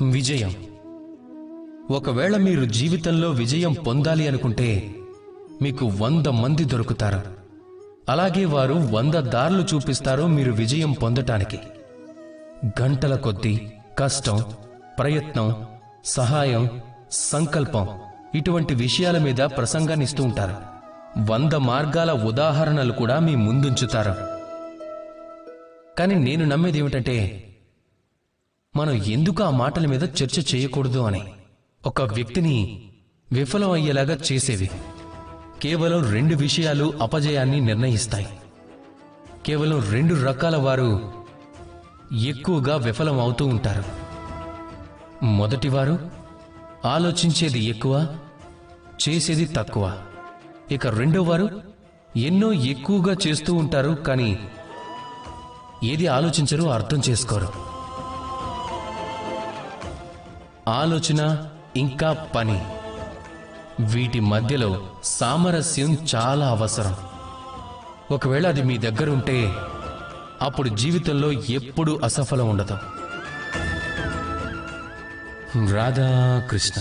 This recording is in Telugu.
విజయం. ఒకవేళ మీరు జీవితంలో విజయం పొందాలి అనుకుంటే మీకు 100 మంది దొరుకుతారు. అలాగే వారు 100 దారులు చూపిస్తారు మీరు విజయం పొందటానికి. గంటల కొద్దీ కష్టం, ప్రయత్నం, సహాయం, సంకల్పం ఇటువంటి విషయాల మీద ప్రసంగాన్ని ఇస్తూ ఉంటారు. 100 మార్గాల ఉదాహరణలు కూడా మీ ముందుంచుతారు. కానీ నేను నమ్మేది ఏమిటంటే మనం ఎందుకు ఆ మాటల మీద చర్చ చేయకూడదు అని. ఒక వ్యక్తిని విఫలం అయ్యేలాగా చేసేవి కేవలం 2 విషయాలు అపజయాన్ని నిర్ణయిస్తాయి. కేవలం 2 రకాల వారు ఎక్కువగా విఫలం అవుతూ ఉంటారు. మొదటివారు ఆలోచించేది ఎక్కువ, చేసేది తక్కువ. ఇక రెండో వారు ఎన్నో ఎక్కువగా చేస్తూ ఉంటారు, కానీ ఏది ఆలోచించరు, అర్థం చేసుకోరు. ఆలోచన ఇంకా పని, వీటి మధ్యలో సామరస్యం చాలా అవసరం. ఒకవేళ అది మీ దగ్గర ఉంటే అప్పుడు జీవితంలో ఎప్పుడూ అసఫలం ఉండదు. రాధా కృష్ణ.